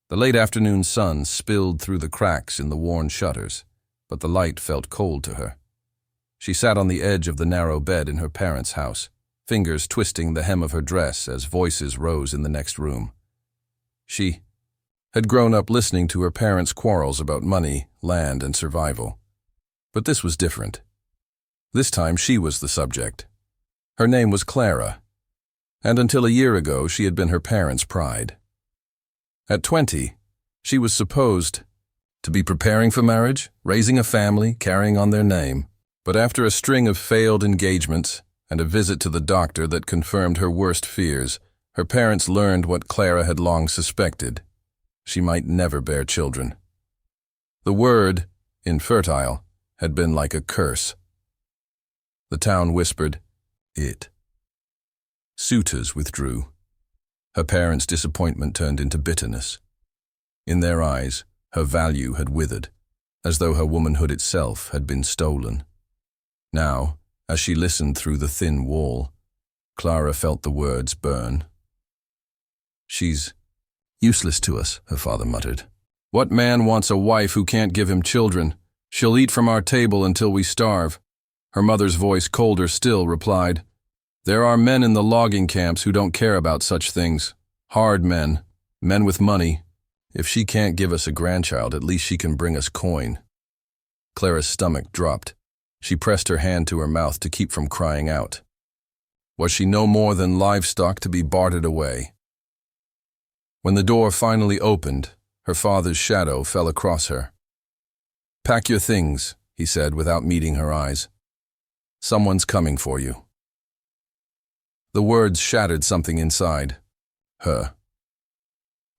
The late afternoon sun spilled through the cracks in the worn shutters, but the light felt cold to her. She sat on the edge of the narrow bed in her parents' house, fingers twisting the hem of her dress as voices rose in the next room. She had grown up listening to her parents' quarrels about money, land, and survival. But this was different. This time she was the subject. Her name was Clara, and until a year ago she had been her parents' pride. At 20, she was supposed to be preparing for marriage, raising a family, carrying on their name. But after a string of failed engagements and a visit to the doctor that confirmed her worst fears, her parents learned what Clara had long suspected. She might never bear children. The word, infertile, had been like a curse. The town whispered, "It." Suitors withdrew. Her parents' disappointment turned into bitterness. In their eyes, her value had withered, as though her womanhood itself had been stolen. Now, as she listened through the thin wall, Clara felt the words burn. "She's useless to us," her father muttered. "What man wants a wife who can't give him children? She'll eat from our table until we starve." Her mother's voice, colder still, replied, "There are men in the logging camps who don't care about such things. Hard men, men with money. If she can't give us a grandchild, at least she can bring us coin." Clara's stomach dropped. She pressed her hand to her mouth to keep from crying out. Was she no more than livestock to be bartered away? When the door finally opened, her father's shadow fell across her. "Pack your things," he said without meeting her eyes. "Someone's coming for you." The words shattered something inside her.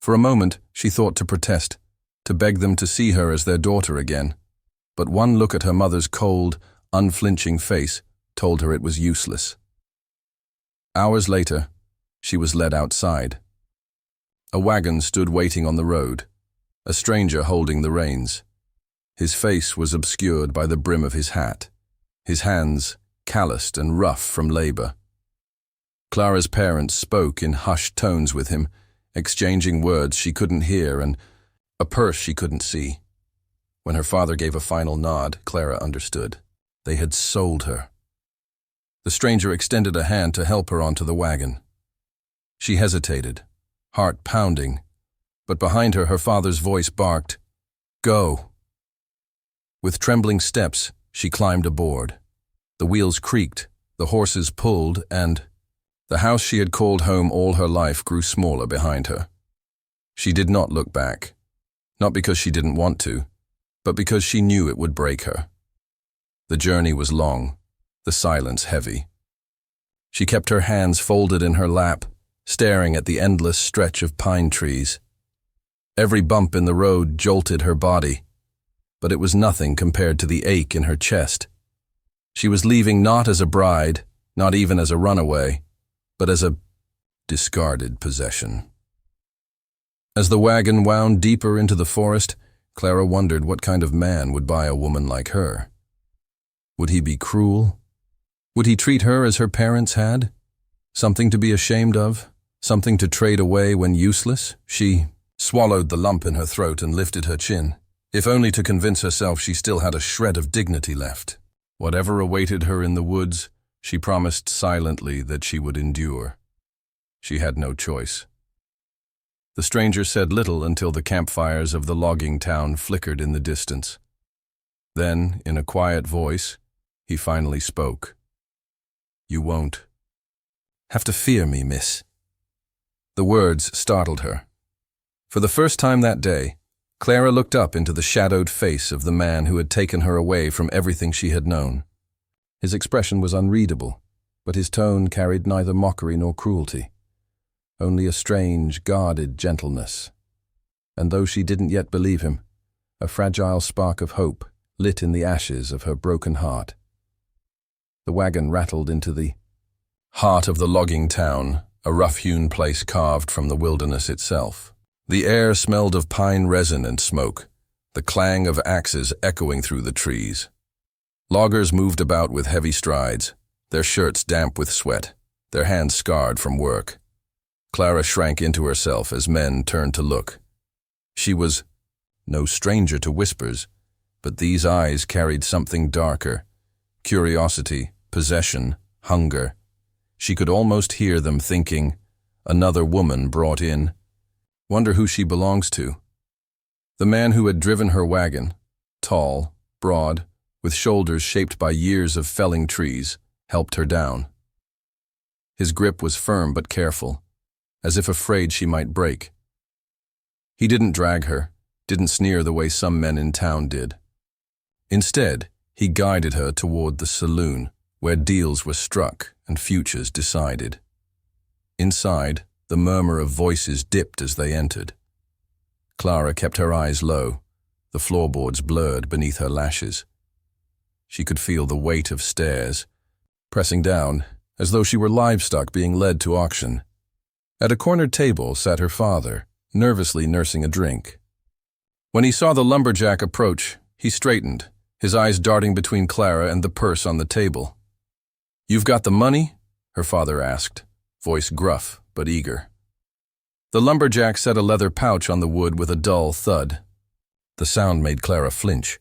For a moment, she thought to protest, to beg them to see her as their daughter again. But one look at her mother's cold, unflinching face told her it was useless. Hours later, she was led outside. A wagon stood waiting on the road, a stranger holding the reins. His face was obscured by the brim of his hat, his hands calloused and rough from labor. Clara's parents spoke in hushed tones with him, exchanging words she couldn't hear and a purse she couldn't see. When her father gave a final nod, Clara understood. They had sold her. The stranger extended a hand to help her onto the wagon. She hesitated, heart pounding, but behind her, her father's voice barked, "Go." With trembling steps, she climbed aboard. The wheels creaked, the horses pulled, and the house she had called home all her life grew smaller behind her. She did not look back, not because she didn't want to, but because she knew it would break her. The journey was long, the silence heavy. She kept her hands folded in her lap, staring at the endless stretch of pine trees. Every bump in the road jolted her body, but it was nothing compared to the ache in her chest. She was leaving not as a bride, not even as a runaway, but as a discarded possession. As the wagon wound deeper into the forest, Clara wondered what kind of man would buy a woman like her. Would he be cruel? Would he treat her as her parents had? Something to be ashamed of? Something to trade away when useless? She swallowed the lump in her throat and lifted her chin, if only to convince herself she still had a shred of dignity left. Whatever awaited her in the woods, she promised silently that she would endure. She had no choice. The stranger said little until the campfires of the logging town flickered in the distance. Then, in a quiet voice, he finally spoke. "You won't have to fear me, miss." The words startled her. For the first time that day, Clara looked up into the shadowed face of the man who had taken her away from everything she had known. His expression was unreadable, but his tone carried neither mockery nor cruelty, only a strange, guarded gentleness. And though she didn't yet believe him, a fragile spark of hope lit in the ashes of her broken heart. The wagon rattled into the heart of the logging town, a rough-hewn place carved from the wilderness itself. The air smelled of pine resin and smoke, the clang of axes echoing through the trees. Loggers moved about with heavy strides, their shirts damp with sweat, their hands scarred from work. Clara shrank into herself as men turned to look. She was no stranger to whispers, but these eyes carried something darker: curiosity, possession, hunger. She could almost hear them thinking, another woman brought in. Wonder who she belongs to. The man who had driven her wagon, tall, broad, with shoulders shaped by years of felling trees, helped her down. His grip was firm but careful, as if afraid she might break. He didn't drag her, didn't sneer the way some men in town did. Instead, he guided her toward the saloon, where deals were struck and futures decided. Inside, the murmur of voices dipped as they entered. Clara kept her eyes low, the floorboards blurred beneath her lashes. She could feel the weight of stares, pressing down, as though she were livestock being led to auction. At a cornered table sat her father, nervously nursing a drink. When he saw the lumberjack approach, he straightened, his eyes darting between Clara and the purse on the table. "You've got the money?" her father asked, voice gruff but eager. The lumberjack set a leather pouch on the wood with a dull thud. The sound made Clara flinch.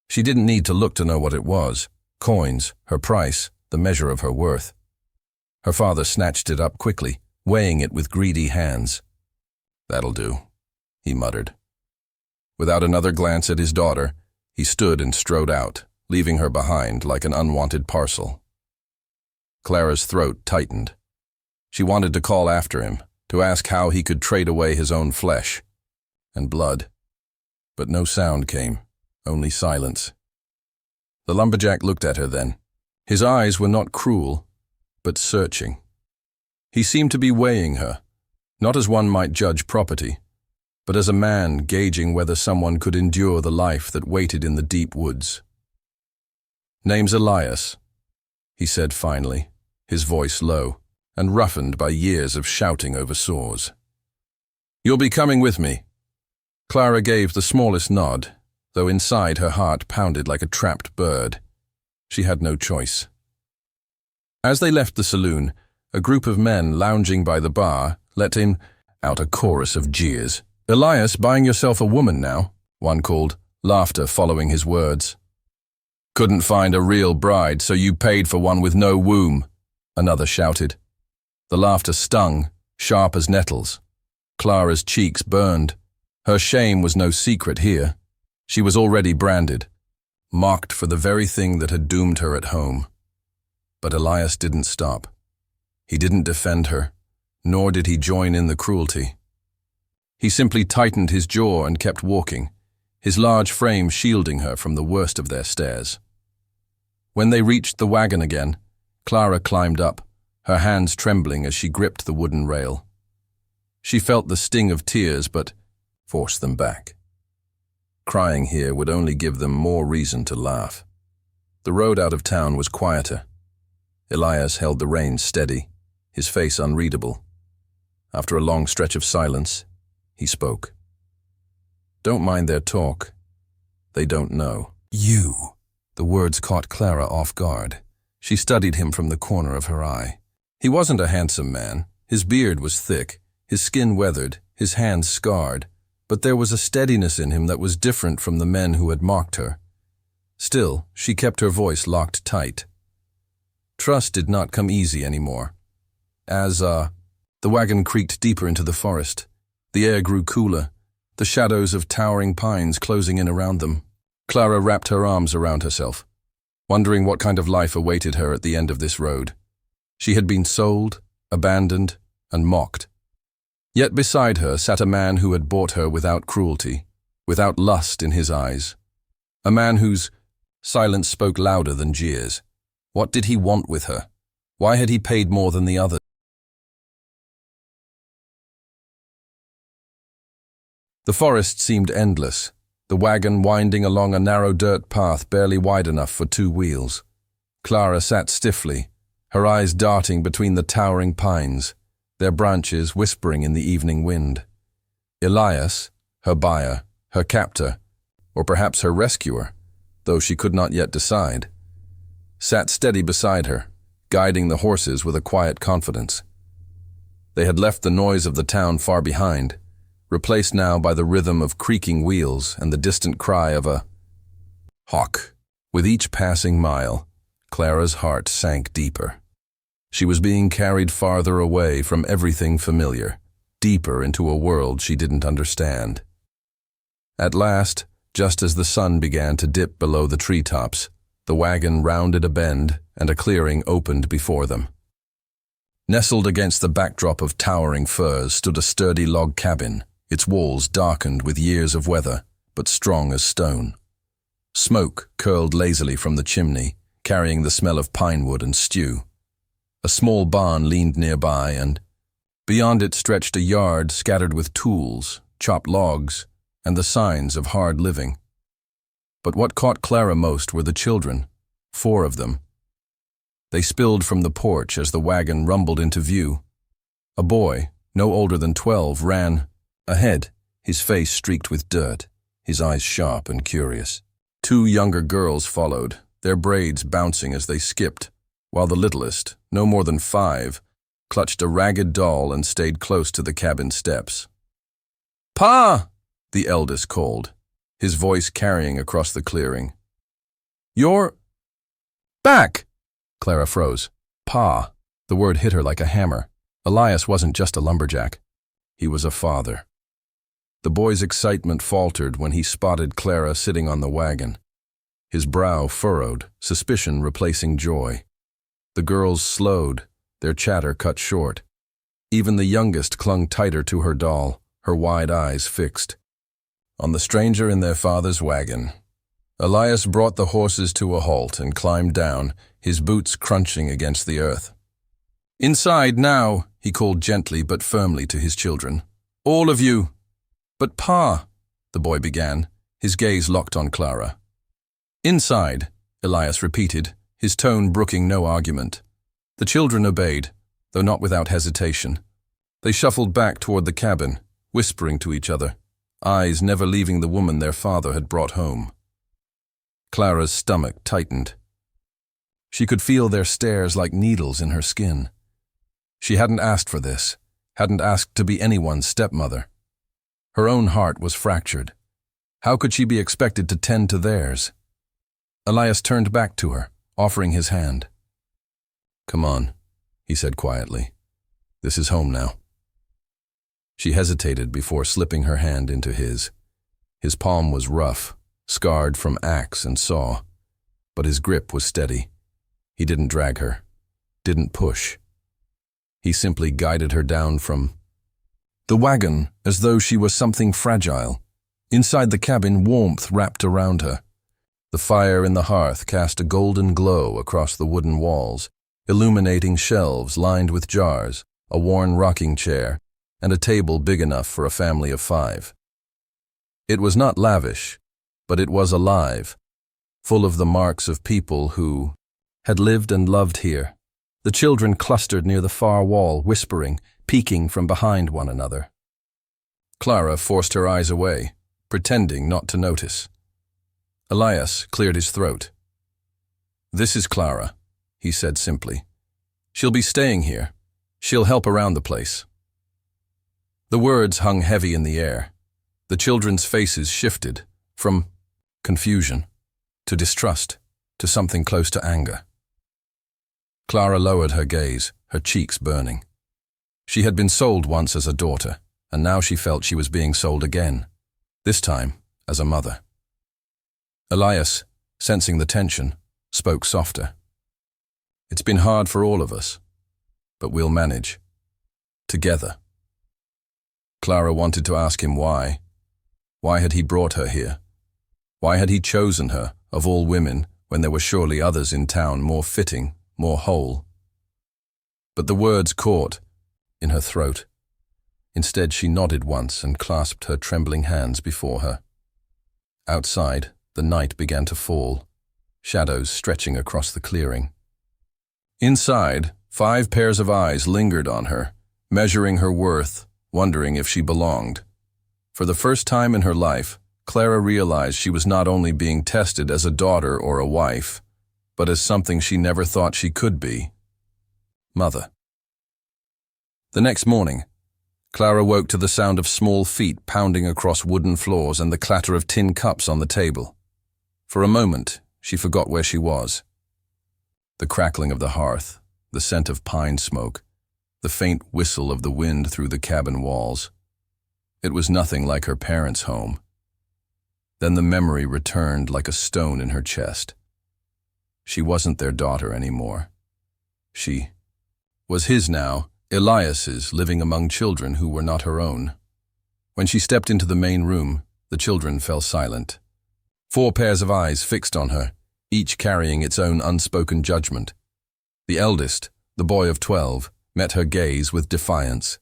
She didn't need to look to know what it was: coins, her price, the measure of her worth. Her father snatched it up quickly, weighing it with greedy hands. "That'll do," he muttered. Without another glance at his daughter, he stood and strode out, leaving her behind like an unwanted parcel. Clara's throat tightened. She wanted to call after him, to ask how he could trade away his own flesh and blood. But no sound came, only silence. The lumberjack looked at her then. His eyes were not cruel, but searching. He seemed to be weighing her, not as one might judge property, but as a man gauging whether someone could endure the life that waited in the deep woods. "Name's Elias," he said finally, his voice low and roughened by years of shouting over sores. "You'll be coming with me." Clara gave the smallest nod, though inside her heart pounded like a trapped bird. She had no choice. As they left the saloon, a group of men lounging by the bar let out a chorus of jeers. "Elias, buying yourself a woman now," one called, laughter following his words. "Couldn't find a real bride, so you paid for one with no womb," another shouted. The laughter stung, sharp as nettles. Clara's cheeks burned. Her shame was no secret here. She was already branded, mocked for the very thing that had doomed her at home. But Elias didn't stop. He didn't defend her, nor did he join in the cruelty. He simply tightened his jaw and kept walking, his large frame shielding her from the worst of their stares. When they reached the wagon again, Clara climbed up, her hands trembling as she gripped the wooden rail. She felt the sting of tears, but forced them back. Crying here would only give them more reason to laugh. The road out of town was quieter. Elias held the reins steady, his face unreadable. After a long stretch of silence, he spoke. "Don't mind their talk. They don't know." "You." The words caught Clara off guard. She studied him from the corner of her eye. He wasn't a handsome man. His beard was thick, his skin weathered, his hands scarred, but there was a steadiness in him that was different from the men who had mocked her. Still, she kept her voice locked tight. Trust did not come easy anymore. As the wagon creaked deeper into the forest, the air grew cooler, the shadows of towering pines closing in around them. Clara wrapped her arms around herself, wondering what kind of life awaited her at the end of this road. She had been sold, abandoned, and mocked. Yet beside her sat a man who had bought her without cruelty, without lust in his eyes. A man whose silence spoke louder than jeers. What did he want with her? Why had he paid more than the others? The forest seemed endless, the wagon winding along a narrow dirt path barely wide enough for two wheels. Clara sat stiffly, her eyes darting between the towering pines, their branches whispering in the evening wind. Elias, her buyer, her captor, or perhaps her rescuer, though she could not yet decide, sat steady beside her, guiding the horses with a quiet confidence. They had left the noise of the town far behind, replaced now by the rhythm of creaking wheels and the distant cry of a hawk. With each passing mile, Clara's heart sank deeper. She was being carried farther away from everything familiar, deeper into a world she didn't understand. At last, just as the sun began to dip below the treetops, the wagon rounded a bend and a clearing opened before them. Nestled against the backdrop of towering firs stood a sturdy log cabin, its walls darkened with years of weather, but strong as stone. Smoke curled lazily from the chimney, carrying the smell of pine wood and stew. A small barn leaned nearby, and beyond it stretched a yard scattered with tools, chopped logs, and the signs of hard living. But what caught Clara most were the children, 4 of them. They spilled from the porch as the wagon rumbled into view. A boy, no older than 12, ran ahead, his face streaked with dirt, his eyes sharp and curious. 2 younger girls followed, their braids bouncing as they skipped, while the littlest, no more than 5, clutched a ragged doll and stayed close to the cabin steps. "Pa!" the eldest called, his voice carrying across the clearing. "You're back!" Clara froze. Pa. The word hit her like a hammer. Elias wasn't just a lumberjack. He was a father. The boy's excitement faltered when he spotted Clara sitting on the wagon. His brow furrowed, suspicion replacing joy. The girls slowed, their chatter cut short. Even the youngest clung tighter to her doll, her wide eyes fixed on the stranger in their father's wagon. Elias brought the horses to a halt and climbed down, his boots crunching against the earth. "Inside now," he called gently but firmly to his children. "All of you." "But Pa," the boy began, his gaze locked on Clara. "Inside," Elias repeated, his tone brooking no argument. The children obeyed, though not without hesitation. They shuffled back toward the cabin, whispering to each other, eyes never leaving the woman their father had brought home. Clara's stomach tightened. She could feel their stares like needles in her skin. She hadn't asked for this, hadn't asked to be anyone's stepmother. Her own heart was fractured. How could she be expected to tend to theirs? Elias turned back to her, offering his hand. "Come on," he said quietly. "This is home now." She hesitated before slipping her hand into his. His palm was rough, scarred from axe and saw, but his grip was steady. He didn't drag her, didn't push. He simply guided her down from the wagon as though she was something fragile. Inside the cabin, warmth wrapped around her. The fire in the hearth cast a golden glow across the wooden walls, illuminating shelves lined with jars, a worn rocking chair, and a table big enough for a family of 5. It was not lavish, but it was alive, full of the marks of people who had lived and loved here. The children clustered near the far wall, whispering, peeking from behind one another. Clara forced her eyes away, pretending not to notice. Elias cleared his throat. "This is Clara," he said simply. "She'll be staying here. She'll help around the place." The words hung heavy in the air. The children's faces shifted from confusion to distrust to something close to anger. Clara lowered her gaze, her cheeks burning. She had been sold once as a daughter, and now she felt she was being sold again, this time as a mother. Elias, sensing the tension, spoke softer. "It's been hard for all of us, but we'll manage. Together." Clara wanted to ask him why. Why had he brought her here? Why had he chosen her, of all women, when there were surely others in town more fitting, more whole? But the words caught in her throat. Instead, she nodded once and clasped her trembling hands before her. Outside, the night began to fall, shadows stretching across the clearing. Inside, 5 pairs of eyes lingered on her, measuring her worth, wondering if she belonged. For the first time in her life, Clara realized she was not only being tested as a daughter or a wife, but as something she never thought she could be: mother. The next morning, Clara woke to the sound of small feet pounding across wooden floors and the clatter of tin cups on the table. For a moment, she forgot where she was. The crackling of the hearth, the scent of pine smoke, the faint whistle of the wind through the cabin walls. It was nothing like her parents' home. Then the memory returned like a stone in her chest. She wasn't their daughter anymore. She was his now, Elias's, living among children who were not her own. When she stepped into the main room, the children fell silent. 4 pairs of eyes fixed on her, each carrying its own unspoken judgment. The eldest, the boy of 12, met her gaze with defiance.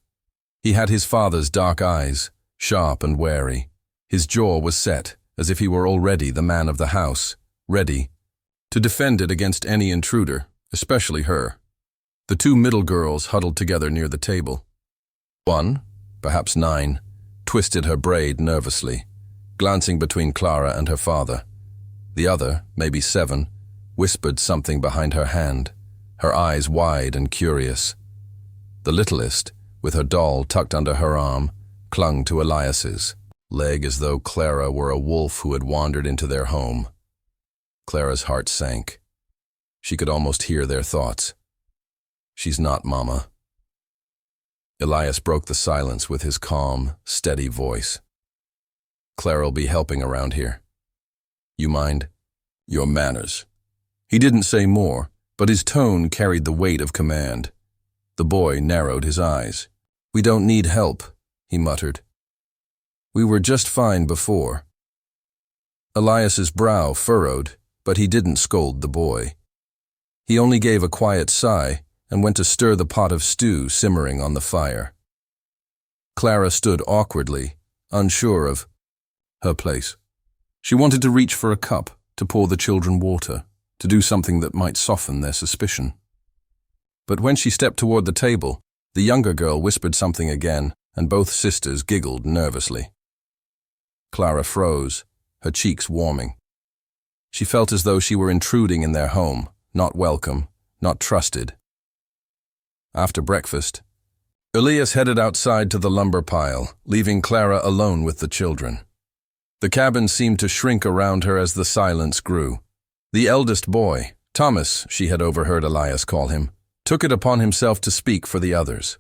He had his father's dark eyes, sharp and wary. His jaw was set, as if he were already the man of the house, ready to defend it against any intruder, especially her. The 2 middle girls huddled together near the table. One, perhaps 9, twisted her braid nervously, glancing between Clara and her father. The other, maybe 7, whispered something behind her hand, her eyes wide and curious. The littlest, with her doll tucked under her arm, clung to Elias's leg as though Clara were a wolf who had wandered into their home. Clara's heart sank. She could almost hear their thoughts. "She's not, Mama." Elias broke the silence with his calm, steady voice. "Clara'll be helping around here. You mind? Your manners." He didn't say more, but his tone carried the weight of command. The boy narrowed his eyes. "We don't need help," he muttered. "We were just fine before." Elias's brow furrowed, but he didn't scold the boy. He only gave a quiet sigh and went to stir the pot of stew simmering on the fire. Clara stood awkwardly, unsure of her place. She wanted to reach for a cup, to pour the children water, to do something that might soften their suspicion. But when she stepped toward the table, the younger girl whispered something again, and both sisters giggled nervously. Clara froze, her cheeks warming. She felt as though she were intruding in their home, not welcome, not trusted. After breakfast, Elias headed outside to the lumber pile, leaving Clara alone with the children. The cabin seemed to shrink around her as the silence grew. The eldest boy, Thomas, she had overheard Elias call him, took it upon himself to speak for the others.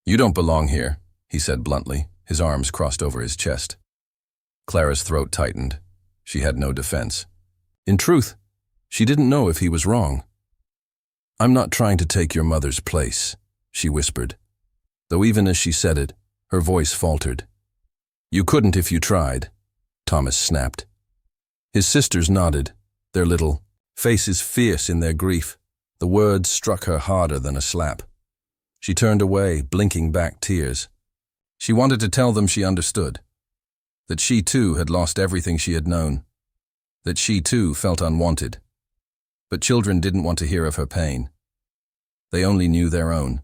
"You don't belong here," he said bluntly, his arms crossed over his chest. Clara's throat tightened. She had no defense. In truth, she didn't know if he was wrong. "I'm not trying to take your mother's place," she whispered, though even as she said it, her voice faltered. "You couldn't if you tried," Thomas snapped. His sisters nodded, their little faces fierce in their grief. The words struck her harder than a slap. She turned away, blinking back tears. She wanted to tell them she understood, that she too had lost everything she had known, that she too felt unwanted. But children didn't want to hear of her pain. They only knew their own.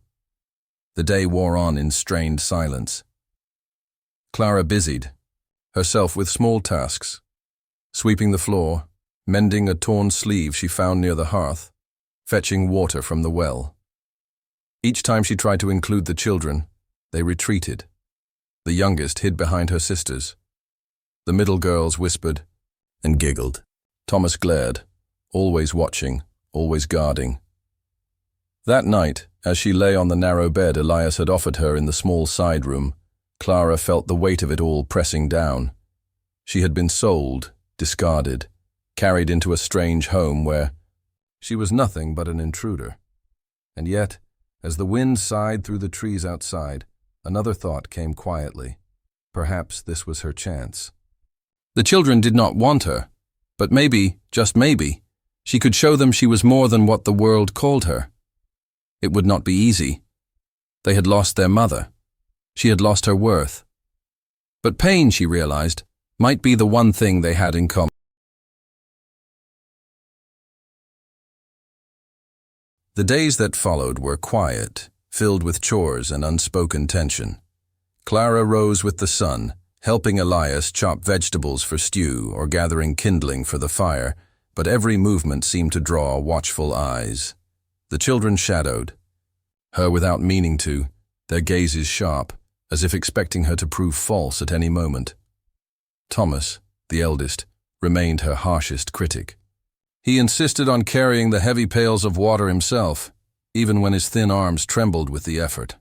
The day wore on in strained silence. Clara busied herself with small tasks, sweeping the floor, mending a torn sleeve she found near the hearth, fetching water from the well. Each time she tried to include the children, they retreated. The youngest hid behind her sisters. The middle girls whispered and giggled. Thomas glared, always watching, always guarding. That night, as she lay on the narrow bed Elias had offered her in the small side room, Clara felt the weight of it all pressing down. She had been sold, discarded, carried into a strange home where she was nothing but an intruder. And yet, as the wind sighed through the trees outside, another thought came quietly. Perhaps this was her chance. The children did not want her, but maybe, just maybe, she could show them she was more than what the world called her. It would not be easy. They had lost their mother. She had lost her worth. But pain, she realized, might be the one thing they had in common. The days that followed were quiet, filled with chores and unspoken tension. Clara rose with the sun, helping Elias chop vegetables for stew or gathering kindling for the fire, but every movement seemed to draw watchful eyes. The children shadowed her without meaning to, their gazes sharp, as if expecting her to prove false at any moment. Thomas, the eldest, remained her harshest critic. He insisted on carrying the heavy pails of water himself, even when his thin arms trembled with the effort.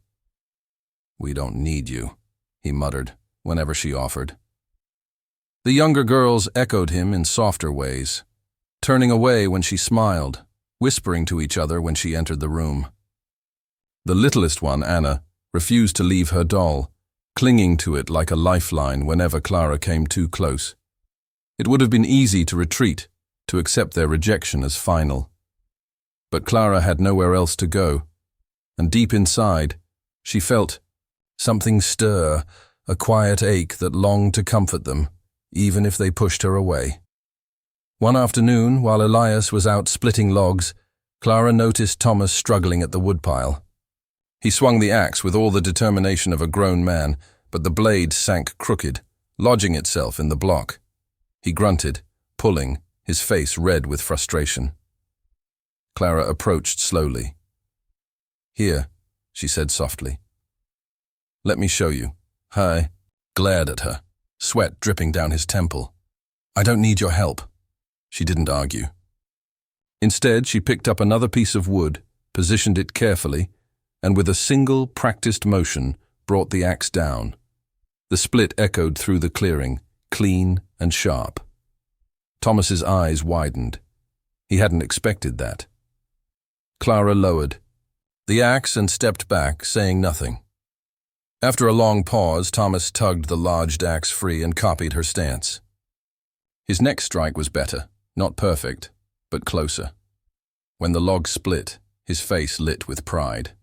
"We don't need you," he muttered whenever she offered. The younger girls echoed him in softer ways, turning away when she smiled, whispering to each other when she entered the room. The littlest one, Anna, refused to leave her doll, clinging to it like a lifeline whenever Clara came too close. It would have been easy to retreat, to accept their rejection as final. But Clara had nowhere else to go, and deep inside, she felt something stir, a quiet ache that longed to comfort them, even if they pushed her away. One afternoon, while Elias was out splitting logs, Clara noticed Thomas struggling at the woodpile. He swung the axe with all the determination of a grown man, but the blade sank crooked, lodging itself in the block. He grunted, pulling, his face red with frustration. Clara approached slowly. "Here," she said softly. "Let me show you." He glared at her, sweat dripping down his temple. "I don't need your help." She didn't argue. Instead, she picked up another piece of wood, positioned it carefully, and with a single, practiced motion, brought the axe down. The split echoed through the clearing, clean and sharp. Thomas's eyes widened. He hadn't expected that. Clara lowered the axe and stepped back, saying nothing. After a long pause, Thomas tugged the lodged axe free and copied her stance. His next strike was better, not perfect, but closer. When the log split, his face lit with pride.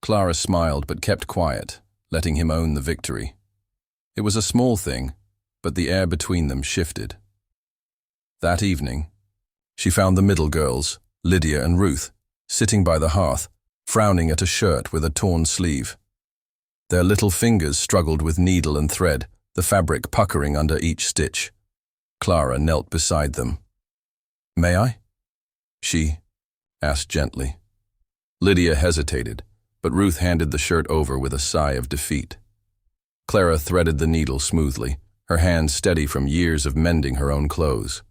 Clara smiled but kept quiet, letting him own the victory. It was a small thing, but the air between them shifted. That evening, she found the middle girls, Lydia and Ruth, sitting by the hearth, frowning at a shirt with a torn sleeve. Their little fingers struggled with needle and thread, the fabric puckering under each stitch. Clara knelt beside them. "May I?" she asked gently. Lydia hesitated, but Ruth handed the shirt over with a sigh of defeat. Clara threaded the needle smoothly, her hands steady from years of mending her own clothes.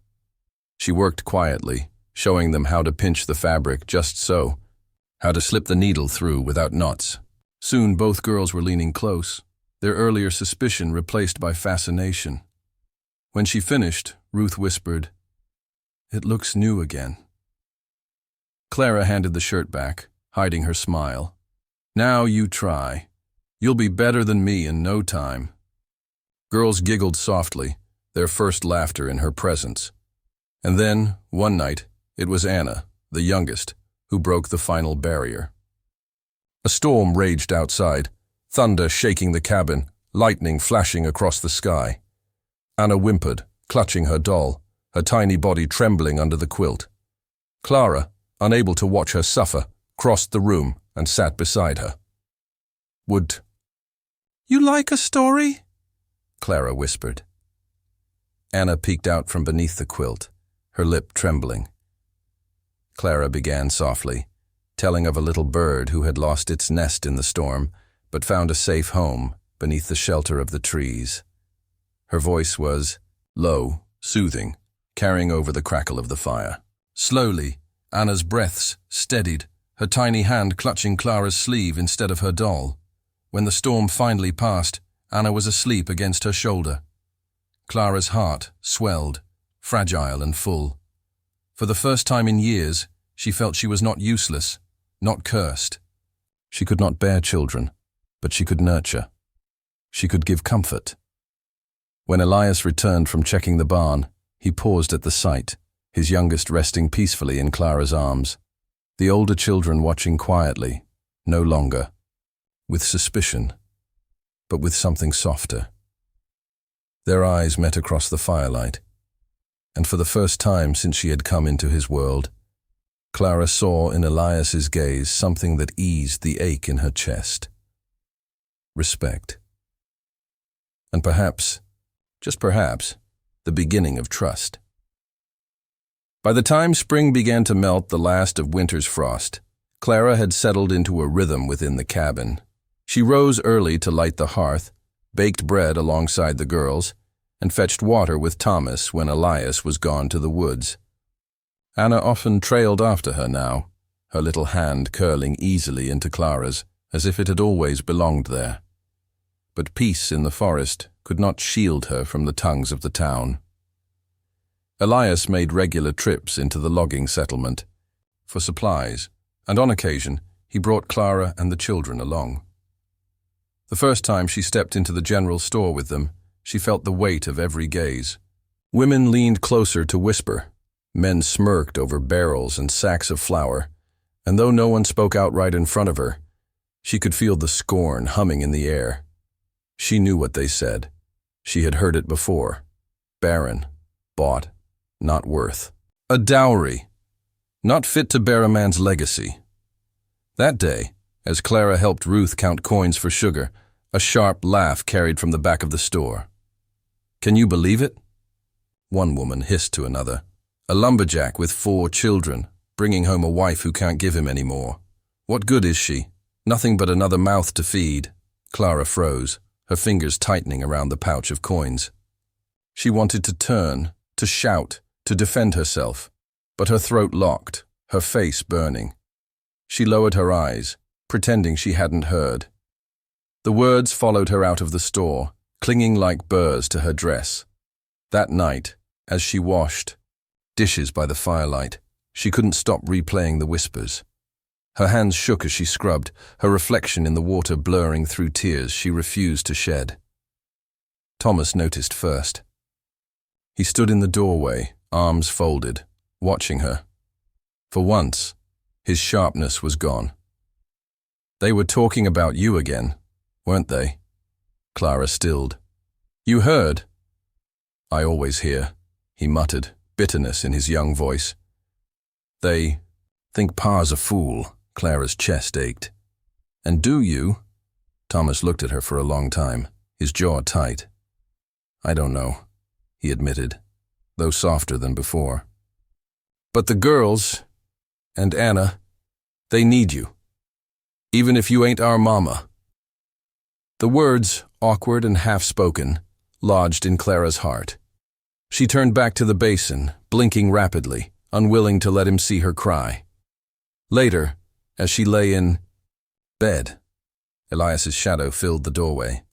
She worked quietly, showing them how to pinch the fabric just so, how to slip the needle through without knots. Soon both girls were leaning close, their earlier suspicion replaced by fascination. When she finished, Ruth whispered, "It looks new again." Clara handed the shirt back, hiding her smile. "Now you try. You'll be better than me in no time." Girls giggled softly, their first laughter in her presence. And then, one night, it was Anna, the youngest, who broke the final barrier. A storm raged outside, thunder shaking the cabin, lightning flashing across the sky. Anna whimpered, clutching her doll, her tiny body trembling under the quilt. Clara, unable to watch her suffer, crossed the room and sat beside her. "Would you like a story?" Clara whispered. Anna peeked out from beneath the quilt, her lip trembling. Clara began softly, telling of a little bird who had lost its nest in the storm, but found a safe home beneath the shelter of the trees. Her voice was low, soothing, carrying over the crackle of the fire. Slowly, Anna's breaths steadied, her tiny hand clutching Clara's sleeve instead of her doll. When the storm finally passed, Anna was asleep against her shoulder. Clara's heart swelled, fragile and full. For the first time in years, she felt she was not useless, not cursed. She could not bear children, but she could nurture. She could give comfort. When Elias returned from checking the barn, he paused at the sight, his youngest resting peacefully in Clara's arms, the older children watching quietly, no longer, with suspicion, but with something softer. Their eyes met across the firelight, and for the first time since she had come into his world, Clara saw in Elias's gaze something that eased the ache in her chest. Respect. And perhaps, just perhaps, the beginning of trust. By the time spring began to melt the last of winter's frost, Clara had settled into a rhythm within the cabin. She rose early to light the hearth, baked bread alongside the girls, and fetched water with Thomas when Elias was gone to the woods. Anna often trailed after her now, her little hand curling easily into Clara's, as if it had always belonged there. But peace in the forest could not shield her from the tongues of the town. Elias made regular trips into the logging settlement for supplies, and on occasion he brought Clara and the children along. The first time she stepped into the general store with them, she felt the weight of every gaze. Women leaned closer to whisper. Men smirked over barrels and sacks of flour, and though no one spoke outright in front of her, she could feel the scorn humming in the air. She knew what they said. She had heard it before. Barren, bought, not worth. A dowry, not fit to bear a man's legacy. That day, as Clara helped Ruth count coins for sugar, a sharp laugh carried from the back of the store. "Can you believe it?" One woman hissed to another. "A lumberjack with 4 children, bringing home a wife who can't give him any more. What good is she? Nothing but another mouth to feed." Clara froze, her fingers tightening around the pouch of coins. She wanted to turn, to shout, to defend herself, but her throat locked, her face burning. She lowered her eyes, pretending she hadn't heard. The words followed her out of the store, clinging like burrs to her dress. That night, as she washed dishes by the firelight, she couldn't stop replaying the whispers. Her hands shook as she scrubbed, her reflection in the water blurring through tears she refused to shed. Thomas noticed first. He stood in the doorway, arms folded, watching her. For once, his sharpness was gone. "They were talking about you again, weren't they?" Clara stilled. "You heard?" "I always hear," he muttered, bitterness in his young voice. "They think Pa's a fool." Clara's chest ached. "And do you?" Thomas looked at her for a long time, his jaw tight. "I don't know," he admitted, though softer than before. "But the girls, and Anna, they need you. Even if you ain't our mama." The words, awkward and half-spoken, lodged in Clara's heart. She turned back to the basin, blinking rapidly, unwilling to let him see her cry. Later, as she lay in bed, Elias's shadow filled the doorway.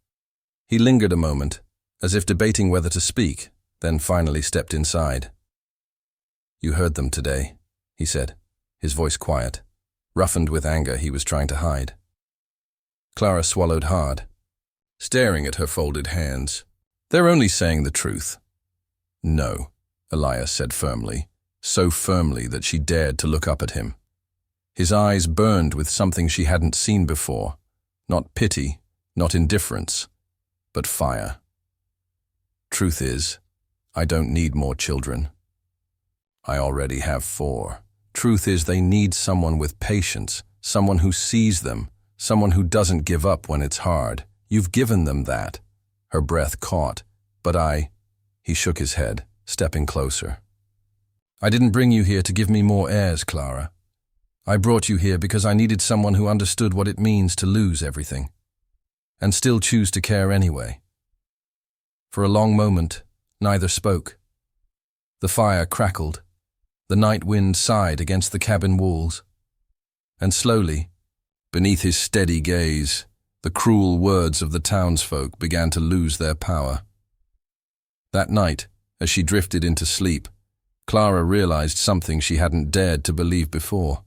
He lingered a moment, as if debating whether to speak, then finally stepped inside. "You heard them today," he said, his voice quiet, roughened with anger he was trying to hide. Clara swallowed hard, staring at her folded hands. "They're only saying the truth." "No," Elias said firmly, so firmly that she dared to look up at him. His eyes burned with something she hadn't seen before, not pity, not indifference, but fire. "Truth is, I don't need more children. I already have 4. Truth is, they need someone with patience, someone who sees them, someone who doesn't give up when it's hard. You've given them that." Her breath caught. "But He shook his head, stepping closer. "I didn't bring you here to give me more heirs, Clara. I brought you here because I needed someone who understood what it means to lose everything, and still choose to care anyway." For a long moment, neither spoke. The fire crackled. The night wind sighed against the cabin walls. And slowly, beneath his steady gaze, the cruel words of the townsfolk began to lose their power. That night, as she drifted into sleep, Clara realized something she hadn't dared to believe before.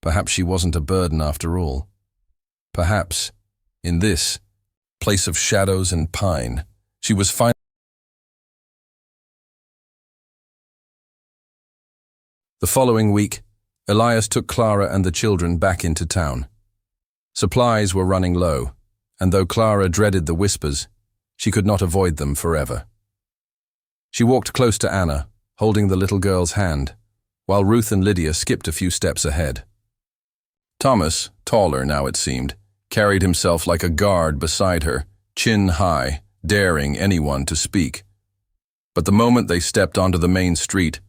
Perhaps she wasn't a burden after all. Perhaps, in this place of shadows and pine, she was finally. The following week, Elias took Clara and the children back into town. Supplies were running low, and though Clara dreaded the whispers, she could not avoid them forever. She walked close to Anna, holding the little girl's hand, while Ruth and Lydia skipped a few steps ahead. Thomas, taller now it seemed, carried himself like a guard beside her, chin high, daring anyone to speak. But the moment they stepped onto the main street,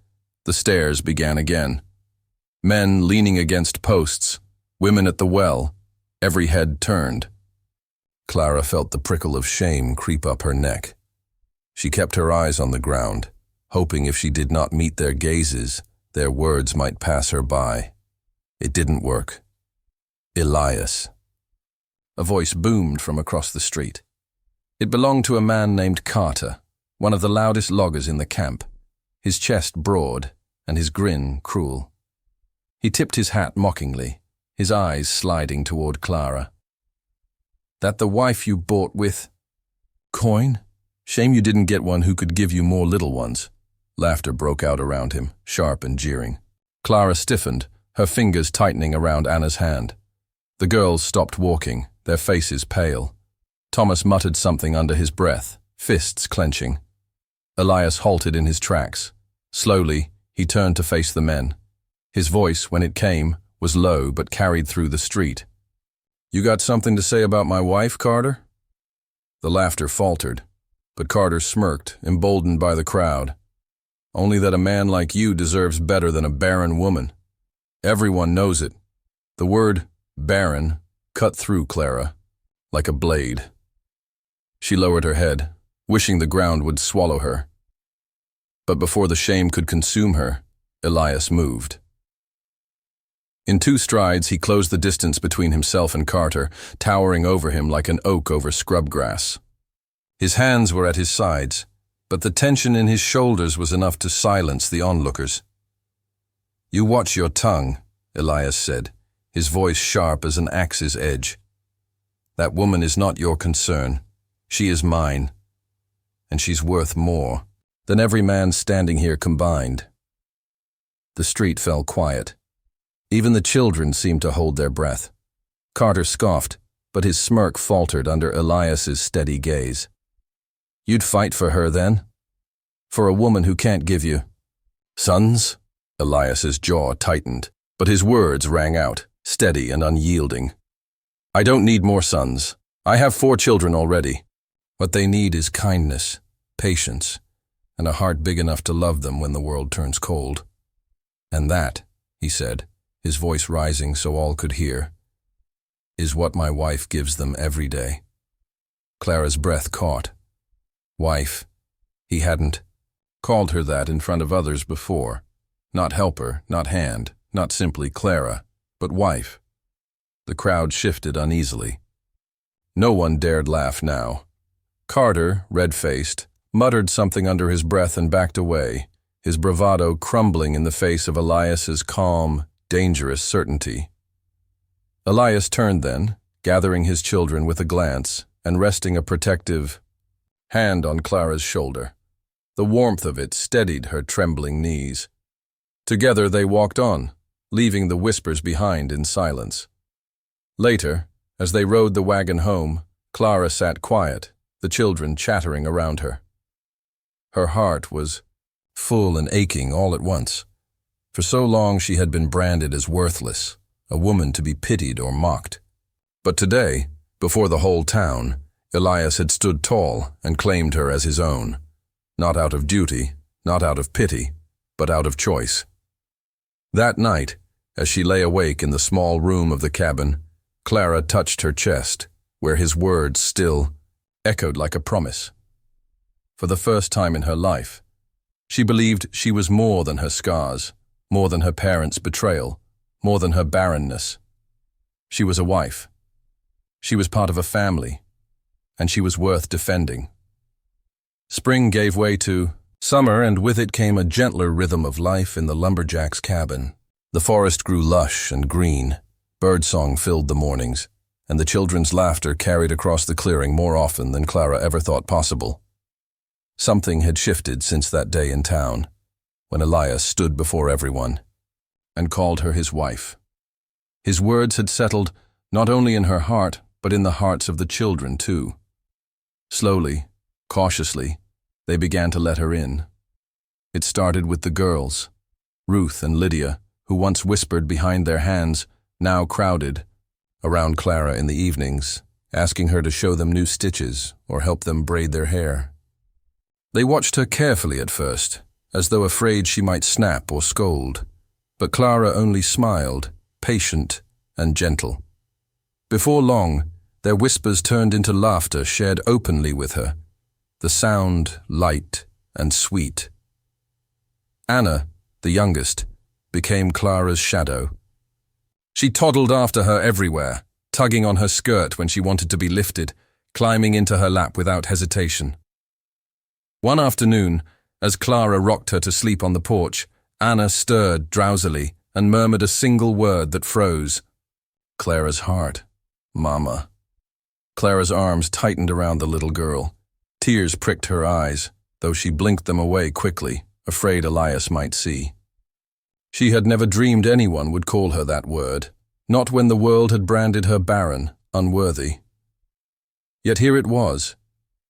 the stares began again. Men leaning against posts, women at the well, every head turned. Clara felt the prickle of shame creep up her neck. She kept her eyes on the ground, hoping if she did not meet their gazes, their words might pass her by. It didn't work. Elias. A voice boomed from across the street. It belonged to a man named Carter, one of the loudest loggers in the camp, his chest broad and his grin cruel. He tipped his hat mockingly, his eyes sliding toward Clara. "That the wife you bought with coin? Shame you didn't get one who could give you more little ones." Laughter broke out around him, sharp and jeering. Clara stiffened, her fingers tightening around Anna's hand. The girls stopped walking, their faces pale. Thomas muttered something under his breath, fists clenching. Elias halted in his tracks. Slowly, he turned to face the men. His voice, when it came, was low but carried through the street. "You got something to say about my wife, Carter?" The laughter faltered, but Carter smirked, emboldened by the crowd. "Only that a man like you deserves better than a barren woman. Everyone knows it." The word barren cut through Clara like a blade. She lowered her head, wishing the ground would swallow her. But before the shame could consume her, Elias moved. In 2 strides, he closed the distance between himself and Carter, towering over him like an oak over scrub grass. His hands were at his sides, but the tension in his shoulders was enough to silence the onlookers. "You watch your tongue," Elias said, his voice sharp as an axe's edge. "That woman is not your concern. She is mine. And she's worth more than every man standing here combined." The street fell quiet. Even the children seemed to hold their breath. Carter scoffed, but his smirk faltered under Elias's steady gaze. "You'd fight for her, then? For a woman who can't give you sons?" Elias's jaw tightened, but his words rang out, steady and unyielding. "I don't need more sons. I have 4 children already. What they need is kindness, patience, and a heart big enough to love them when the world turns cold. And that," he said, his voice rising so all could hear, "is what my wife gives them every day." Clara's breath caught. Wife. He hadn't called her that in front of others before. Not helper, not hand, not simply Clara, but wife. The crowd shifted uneasily. No one dared laugh now. Carter, red-faced, muttered something under his breath and backed away, his bravado crumbling in the face of Elias's calm, dangerous certainty. Elias turned then, gathering his children with a glance and resting a protective hand on Clara's shoulder. The warmth of it steadied her trembling knees. Together they walked on, leaving the whispers behind in silence. Later, as they rode the wagon home, Clara sat quiet, the children chattering around her. Her heart was full and aching all at once. For so long she had been branded as worthless, a woman to be pitied or mocked. But today, before the whole town, Elias had stood tall and claimed her as his own, not out of duty, not out of pity, but out of choice. That night, as she lay awake in the small room of the cabin, Clara touched her chest, where his words still echoed like a promise. For the first time in her life, she believed she was more than her scars, more than her parents' betrayal, more than her barrenness. She was a wife. She was part of a family, and she was worth defending. Spring gave way to summer, and with it came a gentler rhythm of life in the Lumberjack's cabin. The forest grew lush and green. Birdsong filled the mornings, and the children's laughter carried across the clearing more often than Clara ever thought possible. Something had shifted since that day in town, when Elias stood before everyone and called her his wife. His words had settled not only in her heart, but in the hearts of the children too. Slowly, cautiously, they began to let her in. It started with the girls. Ruth and Lydia, who once whispered behind their hands, now crowded around Clara in the evenings, asking her to show them new stitches or help them braid their hair. They watched her carefully at first, as though afraid she might snap or scold, but Clara only smiled, patient and gentle. Before long, their whispers turned into laughter shared openly with her, the sound light and sweet. Anna, the youngest, became Clara's shadow. She toddled after her everywhere, tugging on her skirt when she wanted to be lifted, climbing into her lap without hesitation. One afternoon, as Clara rocked her to sleep on the porch, Anna stirred drowsily and murmured a single word that froze. Clara's heart. Mama. Clara's arms tightened around the little girl. Tears pricked her eyes, though she blinked them away quickly, afraid Elias might see. She had never dreamed anyone would call her that word, not when the world had branded her barren, unworthy. Yet here it was,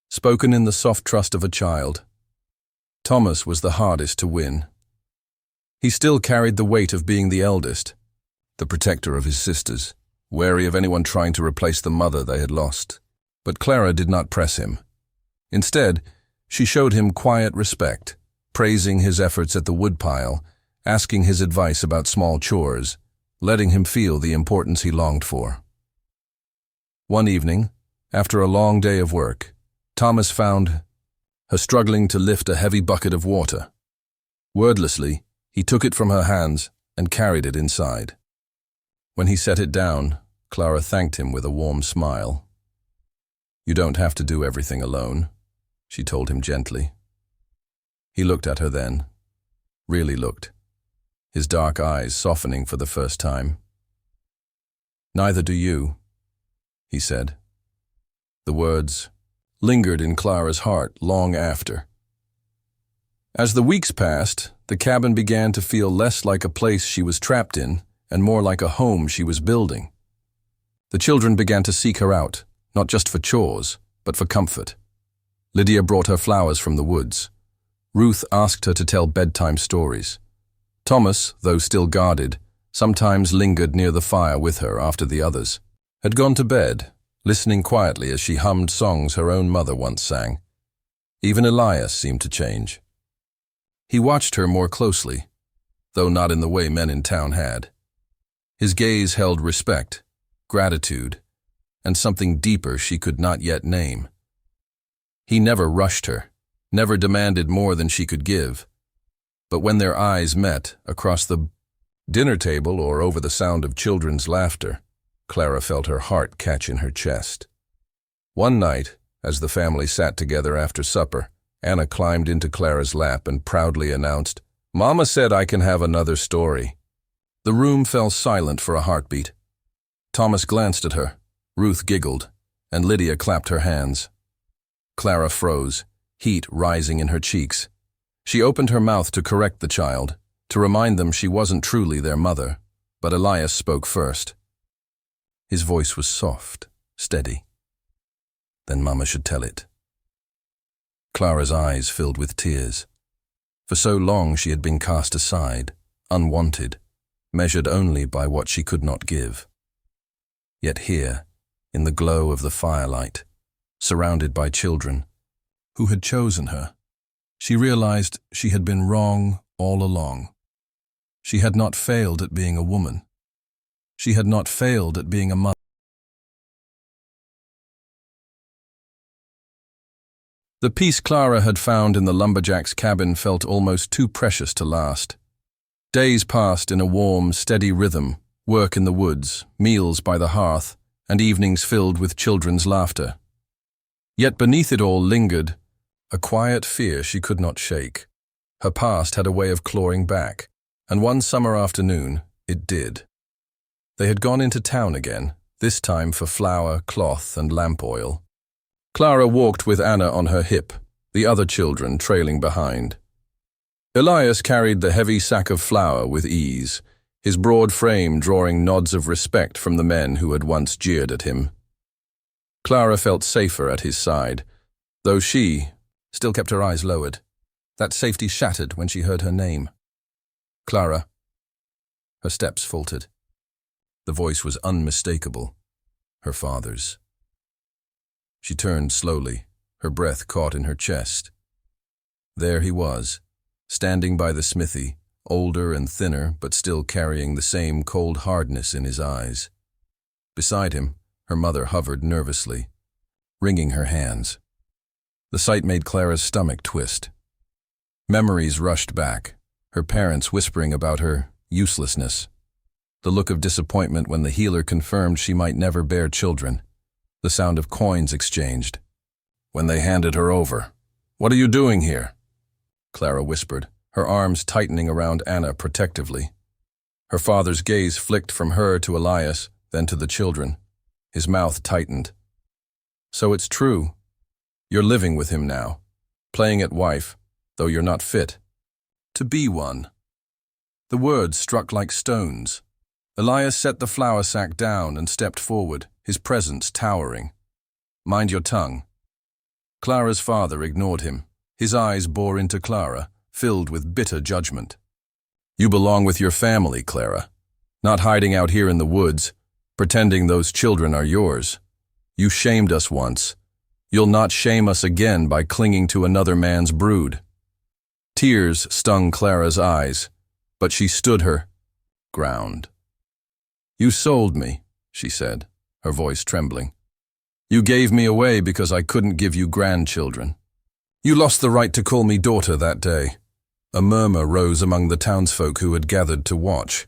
spoken in the soft trust of a child. Thomas was the hardest to win. He still carried the weight of being the eldest, the protector of his sisters, wary of anyone trying to replace the mother they had lost. But Clara did not press him. Instead, she showed him quiet respect, praising his efforts at the woodpile, asking his advice about small chores, letting him feel the importance he longed for. One evening, after a long day of work, Thomas found her struggling to lift a heavy bucket of water. Wordlessly, he took it from her hands and carried it inside. When he set it down, Clara thanked him with a warm smile. "You don't have to do everything alone," she told him gently. He looked at her then, really looked, his dark eyes softening for the first time. "Neither do you," he said. The words lingered in Clara's heart long after. As the weeks passed, the cabin began to feel less like a place she was trapped in and more like a home she was building. The children began to seek her out, not just for chores, but for comfort. Lydia brought her flowers from the woods. Ruth asked her to tell bedtime stories. Thomas, though still guarded, sometimes lingered near the fire with her after the others had gone to bed, listening quietly as she hummed songs her own mother once sang. Even Elias seemed to change. He watched her more closely, though not in the way men in town had. His gaze held respect, gratitude, and something deeper she could not yet name. He never rushed her, never demanded more than she could give. But when their eyes met, across the dinner table or over the sound of children's laughter, Clara felt her heart catch in her chest. One night, as the family sat together after supper, Anna climbed into Clara's lap and proudly announced, "Mama said I can have another story." The room fell silent for a heartbeat. Thomas glanced at her, Ruth giggled, and Lydia clapped her hands. Clara froze, heat rising in her cheeks. She opened her mouth to correct the child, to remind them she wasn't truly their mother, but Elias spoke first. His voice was soft, steady. Then Mama should tell it. Clara's eyes filled with tears. For so long she had been cast aside, unwanted, measured only by what she could not give. Yet here, in the glow of the firelight, surrounded by children who had chosen her, she realized she had been wrong all along. She had not failed at being a woman. She had not failed at being a mother. The peace Clara had found in the Lumberjack's cabin felt almost too precious to last. Days passed in a warm, steady rhythm, work in the woods, meals by the hearth, and evenings filled with children's laughter. Yet beneath it all lingered a quiet fear she could not shake. Her past had a way of clawing back, and one summer afternoon it did. They had gone into town again, this time for flour, cloth, and lamp oil. Clara walked with Anna on her hip, the other children trailing behind. Elias carried the heavy sack of flour with ease, his broad frame drawing nods of respect from the men who had once jeered at him. Clara felt safer at his side, though she still kept her eyes lowered. That safety shattered when she heard her name. Clara. Her steps faltered. The voice was unmistakable, her father's. She turned slowly, her breath caught in her chest. There he was, standing by the smithy, older and thinner but still carrying the same cold hardness in his eyes. Beside him, Her mother hovered nervously, wringing her hands. The sight made Clara's stomach twist. Memories rushed back, her parents whispering about her uselessness, the look of disappointment when the healer confirmed she might never bear children, the sound of coins exchanged. When they handed her over, "What are you doing here?" Clara whispered, her arms tightening around Anna protectively. Her father's gaze flicked from her to Elias, then to the children. His mouth tightened. "So it's true. You're living with him now, playing at wife, though you're not fit to be one." The words struck like stones. Elias set the flour sack down and stepped forward, his presence towering. "Mind your tongue." Clara's father ignored him. His eyes bore into Clara, filled with bitter judgment. "You belong with your family, Clara, not hiding out here in the woods, pretending those children are yours. You shamed us once. You'll not shame us again by clinging to another man's brood." Tears stung Clara's eyes, but she stood her ground. "You sold me," she said, her voice trembling. "You gave me away because I couldn't give you grandchildren. You lost the right to call me daughter that day." A murmur rose among the townsfolk who had gathered to watch.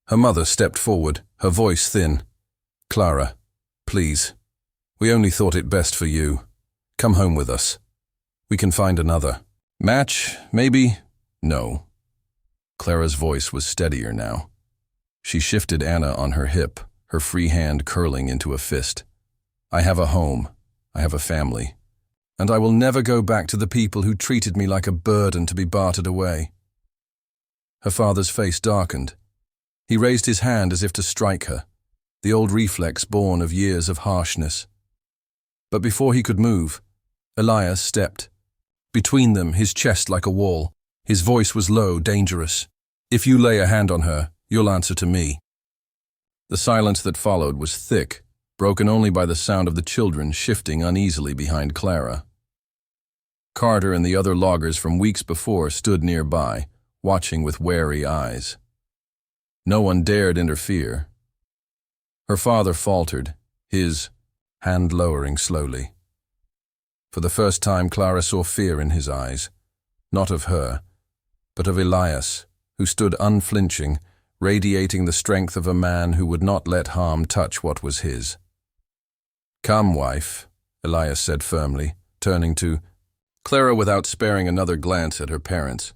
Her mother stepped forward, her voice thin. "Clara, please. We only thought it best for you. Come home with us. We can find another match, maybe?" "No." Clara's voice was steadier now. She shifted Anna on her hip, her free hand curling into a fist. "I have a home. I have a family. And I will never go back to the people who treated me like a burden to be bartered away." Her father's face darkened. He raised his hand as if to strike her, the old reflex born of years of harshness. But before he could move, Elias stepped. Between them, his chest like a wall. His voice was low, dangerous. "If you lay a hand on her, you'll answer to me." The silence that followed was thick, broken only by the sound of the children shifting uneasily behind Clara. Carter and the other loggers from weeks before stood nearby, watching with wary eyes. No one dared interfere. Her father faltered, his hand lowering slowly. For the first time, Clara saw fear in his eyes, not of her, but of Elias, who stood unflinching, radiating the strength of a man who would not let harm touch what was his. "Come, wife," Elias said firmly, turning to Clara without sparing another glance at her parents.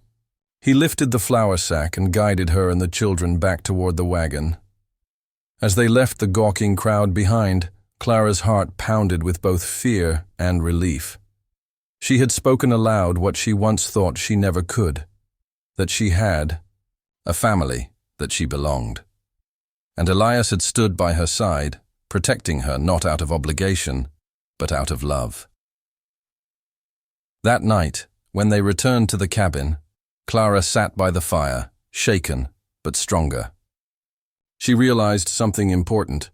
He lifted the flour sack and guided her and the children back toward the wagon. As they left the gawking crowd behind, Clara's heart pounded with both fear and relief. She had spoken aloud what she once thought she never could, that she had a family, that she belonged. And Elias had stood by her side, protecting her not out of obligation, but out of love. That night, when they returned to the cabin, Clara sat by the fire, shaken but stronger. She realized something important.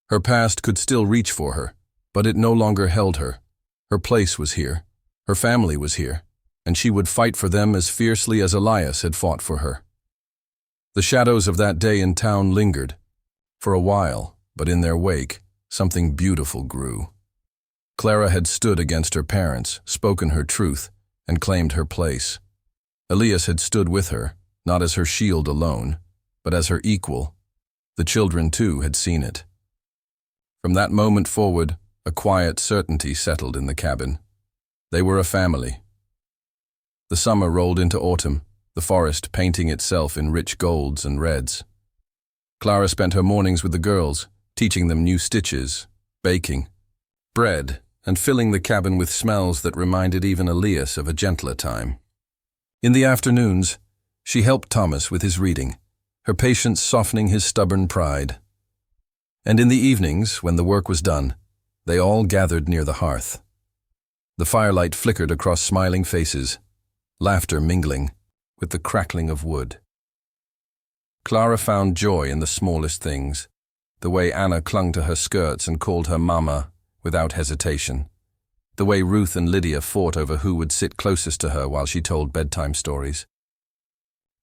Her past could still reach for her, but it no longer held her. Her place was here, her family was here, and she would fight for them as fiercely as Elias had fought for her. The shadows of that day in town lingered, for a while, but in their wake, something beautiful grew. Clara had stood against her parents, spoken her truth, and claimed her place. Elias had stood with her, not as her shield alone, but as her equal. The children, too, had seen it. From that moment forward, a quiet certainty settled in the cabin. They were a family. The summer rolled into autumn, the forest painting itself in rich golds and reds. Clara spent her mornings with the girls, teaching them new stitches, baking, bread, and filling the cabin with smells that reminded even Elias of a gentler time. In the afternoons, she helped Thomas with his reading, her patience softening his stubborn pride. And in the evenings, when the work was done, they all gathered near the hearth. The firelight flickered across smiling faces, laughter mingling with the crackling of wood. Clara found joy in the smallest things, the way Anna clung to her skirts and called her mama without hesitation, the way Ruth and Lydia fought over who would sit closest to her while she told bedtime stories.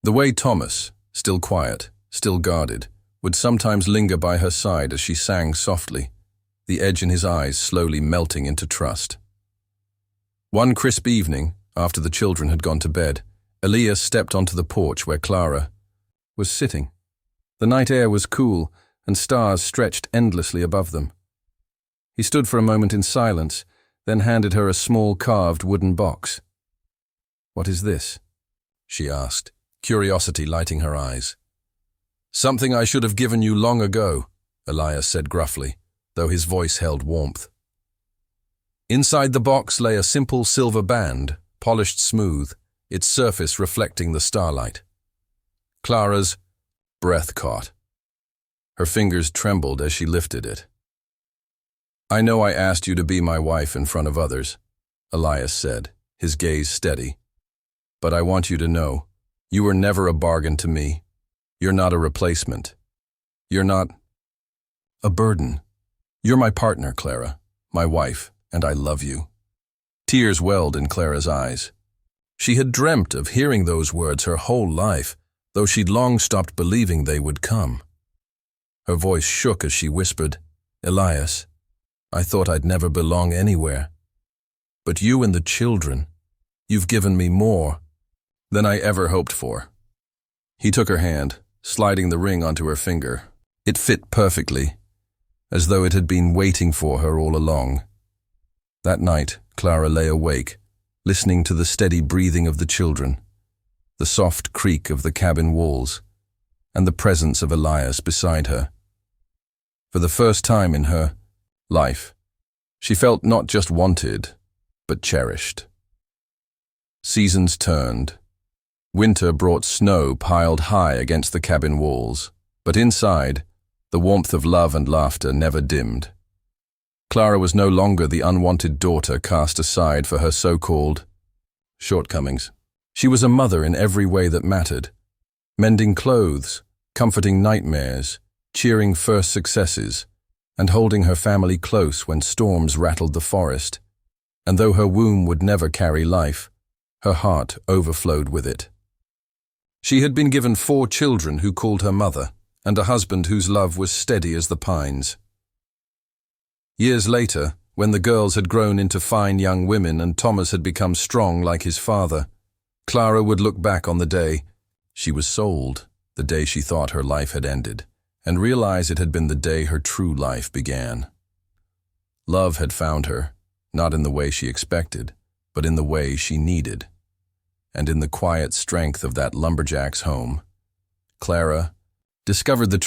The way Thomas, still quiet, still guarded, would sometimes linger by her side as she sang softly, the edge in his eyes slowly melting into trust. One crisp evening, after the children had gone to bed, Elias stepped onto the porch where Clara was sitting. The night air was cool, and stars stretched endlessly above them. He stood for a moment in silence, then handed her a small carved wooden box. "What is this?" she asked, curiosity lighting her eyes. "Something I should have given you long ago," Elias said gruffly, though his voice held warmth. Inside the box lay a simple silver band, polished smooth, its surface reflecting the starlight. Clara's breath caught. Her fingers trembled as she lifted it. "I know I asked you to be my wife in front of others," Elias said, his gaze steady. "But I want you to know, you were never a bargain to me. You're not a replacement. You're not a burden. You're my partner, Clara, my wife, and I love you." Tears welled in Clara's eyes. She had dreamt of hearing those words her whole life, though she'd long stopped believing they would come. Her voice shook as she whispered, "Elias, I thought I'd never belong anywhere. But you and the children, you've given me more than I ever hoped for." He took her hand, sliding the ring onto her finger. It fit perfectly, as though it had been waiting for her all along. That night, Clara lay awake, listening to the steady breathing of the children, the soft creak of the cabin walls, and the presence of Elias beside her. For the first time in her life, she felt not just wanted, but cherished. Seasons turned. Winter brought snow piled high against the cabin walls, but inside, the warmth of love and laughter never dimmed. Clara was no longer the unwanted daughter cast aside for her so-called shortcomings. She was a mother in every way that mattered, mending clothes, comforting nightmares, cheering first successes, and holding her family close when storms rattled the forest. And though her womb would never carry life, her heart overflowed with it. She had been given 4 children who called her mother, and a husband whose love was steady as the pines. Years later, when the girls had grown into fine young women and Thomas had become strong like his father, Clara would look back on the day she was sold, the day she thought her life had ended, and realize it had been the day her true life began. Love had found her, not in the way she expected, but in the way she needed. And in the quiet strength of that lumberjack's home, Clara discovered the